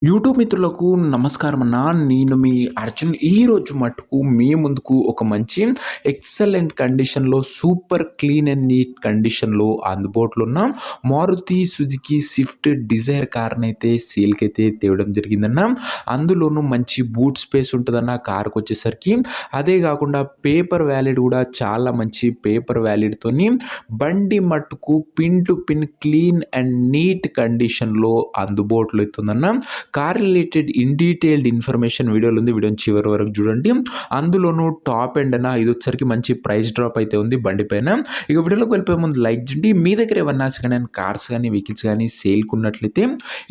YouTube మిత్రులకు నమస్కారం అన్న. నేను మీ అర్జున్. ఈరోజు మటుకు మీ ముందుకు ఒక మంచి ఎక్సలెంట్ కండిషన్లో సూపర్ క్లీన్ అండ్ నీట్ కండిషన్లో అందుబాటులో ఉన్న మారుతి సుజుకి స్విఫ్ట్ డిజైర్ కార్ని అయితే సేల్కి అయితే తేవడం జరిగిందన్న. అందులోనూ మంచి బూట్ స్పేస్ ఉంటుందన్న కార్కి వచ్చేసరికి. అదే కాకుండా పేపర్ వ్యాలిడ్ కూడా చాలా మంచి పేపర్ వ్యాలిడ్తోని బండి మట్టుకు pin to pin clean and neat కండిషన్లో అందుబాటులో అవుతుందన్న. Car related in detailed information వీడియోలు ఉంది. వీడియోని చివరి వరకు చూడండి. అందులోనూ టాప్ ఎండ్ అన్న ఇది వచ్చరికి మంచి ప్రైస్ డ్రాప్ అయితే ఉంది బండి పైన. ఇక వీడియోలోకి వెళ్ళిపోయే ముందు లైక్ చేయండి. మీ దగ్గర ఏమన్నా కానీ కార్స్ కానీ వెహికల్స్ కానీ సేల్కి ఉన్నట్లయితే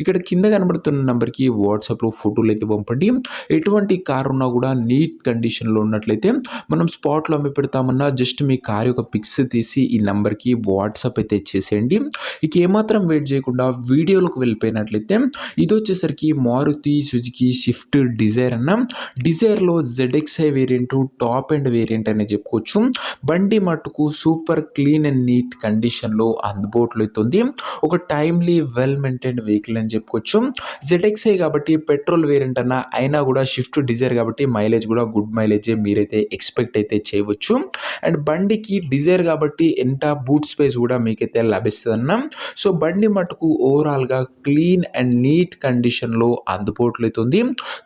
ఇక్కడ కింద కనబడుతున్న నెంబర్కి వాట్సాప్లో ఫోటోలు అయితే పంపండి. ఎటువంటి కార్ ఉన్నా కూడా నీట్ కండిషన్లో ఉన్నట్లయితే మనం స్పాట్లో అమ్మి పెడతామన్నా జస్ట్ మీ కార్ యొక్క పిక్స్ తీసి ఈ నెంబర్కి వాట్సాప్ అయితే చేసేయండి. ఇక ఏమాత్రం వెయిట్ చేయకుండా వీడియోలోకి వెళ్ళిపోయినట్లయితే ఇది వచ్చేసరికి మారుతి సుజుకి స్విఫ్ట్ డిజైర్ అన్న. డిజైర్లో ZXi variant top and variant అని చెప్పుకోవచ్చు. బండి మట్టుకు సూపర్ క్లీన్ అండ్ నీట్ కండిషన్లో అందుబాటులో అవుతుంది. ఒక టైమ్లీ వెల్ మెయింటైన్డ్ వెహికల్ అని చెప్పుకోవచ్చు. ZXi కాబట్టి పెట్రోల్ వేరియంట్ అన్న అయినా కూడా స్విఫ్ట్ డిజైర్ కాబట్టి మైలేజ్ కూడా గుడ్ మైలేజే మీరైతే ఎక్స్పెక్ట్ అయితే చేయవచ్చు. అండ్ బండికి డిజైర్ కాబట్టి ఎంత బూట్ స్పేస్ కూడా మీకైతే లభిస్తుంది అన్న. సో బండి మట్టుకు ఓవరాల్గా క్లీన్ అండ్ నీట్ కండిషన్లో అందుబాటులో అవుతుంది.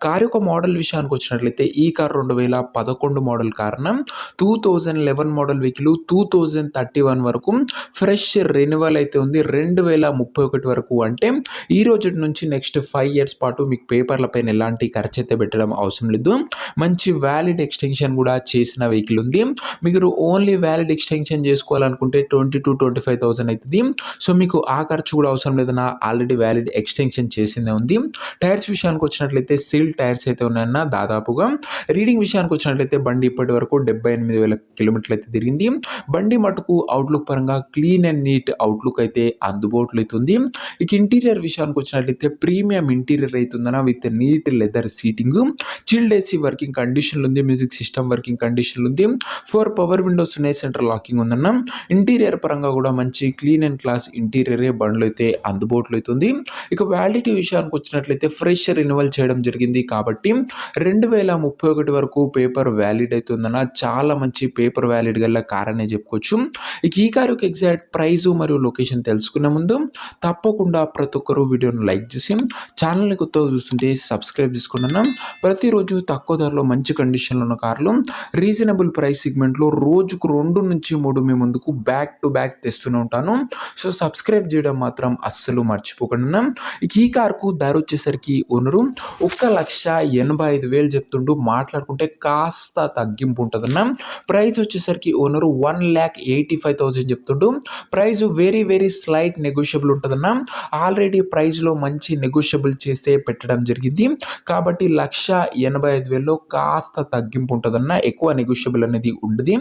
కార్ యొక్క మోడల్ విషయానికి వచ్చినట్లయితే ఈ కార్ 2011 మోడల్ కారణం 2011 మోడల్ వెహికల్ 2031 వరకు ఫ్రెష్ రెన్యువల్ అయితే ఉంది. 2031 వరకు అంటే ఈ రోజు నుంచి నెక్స్ట్ 5 ఇయర్స్ పాటు మీకు పేపర్ల పైన ఎలాంటి ఖర్చు అయితే పెట్టడం అవసరం లేదు. మంచి వ్యాలిడ్ ఎక్స్టెన్షన్ కూడా చేసిన వెహికల్ ఉంది. మీరు ఓన్లీ వ్యాలిడ్ ఎక్స్టెన్షన్ చేసుకోవాలనుకుంటే 20,000 to 25,000 అవుతుంది. సో మీకు ఆ ఖర్చు కూడా అవసరం లేదన్నా, ఆల్రెడీ వ్యాలిడ్ ఎక్స్టెన్షన్ చేసిందే ఉంది. టైర్స్ విషయానికి వచ్చినట్లయితే సీల్ టైర్స్ అయితే ఉన్నాయన్న. దాదాపుగా రీడింగ్ విషయానికి వచ్చినట్లయితే బండి ఇప్పటి వరకు 78,000 కిలోమీటర్లు అయితే తిరిగింది. బండి మటుకు అవుట్లుక్ పరంగా క్లీన్ అండ్ నీట్ అవుట్లుక్ అయితే అందుబాటులో అవుతుంది. ఇక ఇంటీరియర్ విషయానికి వచ్చినట్లయితే ప్రీమియం ఇంటీరియర్ అవుతుందన్న with neat leather seating, chilled AC working కండిషన్లు ఉంది, మ్యూజిక్ సిస్టమ్ వర్కింగ్ కండిషన్లు ఉంది, 4 పవర్ విండోస్ ఉన్నాయి, సెంట్రల్ లాకింగ్ ఉందన్న. ఇంటీరియర్ పరంగా కూడా మంచి క్లీన్ అండ్ క్లాస్ ఇంటీరియరే బండ్లు అయితే అందుబాటులో అవుతుంది. ఇక వ్యాలిడిటీ విషయానికి వచ్చినట్లయితే ఫ్రెష్ రెన్యువల్ చేయడం జరిగింది కాబట్టి 2031 వరకు పేపర్ వ్యాలిడ్ అవుతుందన్న. చాలా మంచి పేపర్ వ్యాలిడ్ గల కార్ అనే చెప్పుకోవచ్చు. ఇక ఈ కార్ యొక్క ఎగ్జాక్ట్ ప్రైస్ మరియు లొకేషన్ తెలుసుకునే ముందు తప్పకుండా ప్రతి ఒక్కరు వీడియోని లైక్ చేసి ఛానల్ని కొత్తగా చూస్తుంటే సబ్స్క్రైబ్ చేసుకున్నాను. ప్రతిరోజు తక్కువ ధరలో మంచి కండిషన్లో ఉన్న కార్లు రీజనబుల్ ప్రైస్ సెగ్మెంట్లో రోజుకు 2 నుంచి 3 మీ ముందుకు బ్యాక్ టు బ్యాక్ తెస్తూనే ఉంటాను. సో సబ్స్క్రైబ్ చేయడం మాత్రం అస్సలు మర్చిపోకుండా. ఇక ఈ కార్కు ధర వచ్చేసరికి ఓనరు 1,85,000 చెప్తుంటూ మాట్లాడుకుంటే కాస్త తగ్గింపు ఉంటుందన్న. ప్రైస్ వచ్చేసరికి ఓనరు 1,85,000 చెప్తుంటూ ప్రైస్ వెరీ స్లైట్ నెగోషియబుల్ ఉంటుందన్న. ఆల్రెడీ ప్రైస్లో మంచి నెగోషియబుల్ చేసే పెట్టడం జరిగింది కాబట్టి 1,85,000లో కాస్త తగ్గింపు ఉంటుందన్న. ఎక్కువ నెగోషియబుల్ అనేది ఉండదు.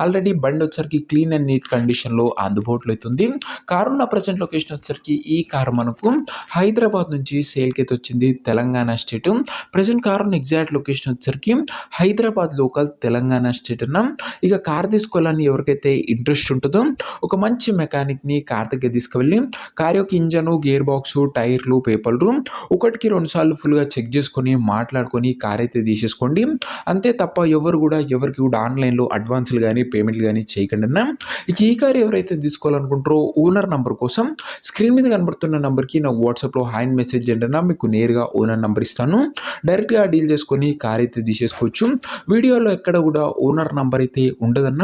ఆల్రెడీ బండి వచ్చేసరికి క్లీన్ అండ్ నీట్ కండిషన్లో అందుబాటులో అవుతుంది. కారు ఉన్న ప్రజెంట్ లొకేషన్ వచ్చేసరికి ఈ కారు మనకు హైదరాబాద్ నుంచి సేల్కి అయితే వచ్చింది, తెలంగాణ స్టేట్. ప్రజెంట్ కార్ ఉన్న ఎగ్జాక్ట్ లొకేషన్ వచ్చేసరికి హైదరాబాద్ లోకల్, తెలంగాణ స్టేట్ అన్న. ఇక కార్ తీసుకోవాలని ఎవరికైతే ఇంట్రెస్ట్ ఉంటుందో ఒక మంచి మెకానిక్ని కార్ దగ్గర తీసుకువెళ్ళి కార్ యొక్క ఇంజను, గేర్ బాక్స్, టైర్లు, పేపర్లు 1కి 2 సార్లు ఫుల్గా చెక్ చేసుకొని మాట్లాడుకొని కార్ అయితే తీసేసుకోండి. అంతే తప్ప ఎవరికి కూడా ఆన్లైన్లో అడ్వాన్స్లు కానీ పేమెంట్లు కానీ చేయకండి అన్న. ఇక ఈ కార్ ఎవరైతే తీసుకోవాలనుకుంటారో ఓనర్ నంబర్ కోసం స్క్రీన్ మీద కనబడుతున్న నంబర్కి నా వాట్సాప్లో హ్యాండ్ మెసేజ్ చేయండి అన్న. మీకు నేరుగా ఓనర్ నంబర్ ఇస్తాను. డైరెక్ట్గా డీల్ చేసుకొని కార్ అయితే తీసేసుకోవచ్చు. వీడియోలో ఎక్కడ కూడా ఓనర్ నంబర్ అయితే ఉండదన్న.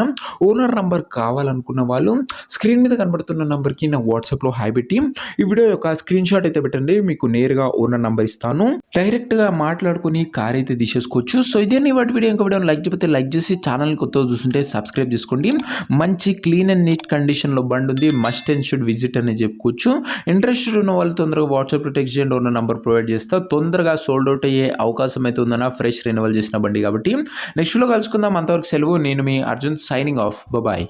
ఓనర్ నంబర్ కావాలనుకున్న వాళ్ళు స్క్రీన్ మీద కనబడుతున్న నంబర్కి నా వాట్సాప్లో హాయ్ పెట్టి ఈ వీడియో యొక్క స్క్రీన్ షాట్ అయితే పెట్టండి. మీకు నేరుగా ఓనర్ నంబర్ ఇస్తాను. డైరెక్ట్గా మాట్లాడుకొని కార్ అయితే తీసేసుకోవచ్చు. సో ఇదే వాటి వీడియో. ఇంకా వీడియోని లైక్ చేయకపోతే లైక్ చేసి ఛానల్ కొత్తగా చూస్తుంటే సబ్స్క్రైబ్ చేసుకోండి. మంచి క్లీన్ అండ్ నీట్ కండిషన్లో బండి ఉంది. మస్ట్ అండ్ షుడ్ విజిట్ అని చెప్పుకోవచ్చు. ఇంట్రెస్టెడ్ ఉన్న వాళ్ళు తొందరగా వాట్సాప్లో టెక్స్ట్ చేయండి. ఓనర్ నంబర్ ప్రొవైడ్ చేస్తా. తొందరగా సోల్డ్ అవుట్ అయ్యే అవకాశం అయితే ఉందన్న. ఫ్రెష్ రెన్యువల్ చేసిన బండి కాబట్టి. నెక్స్ట్ లో కలుసుకుందాం. అంతవరకు సెలవు. నేను మీ అర్జున్ సైనింగ్ ఆఫ్. బాయ్.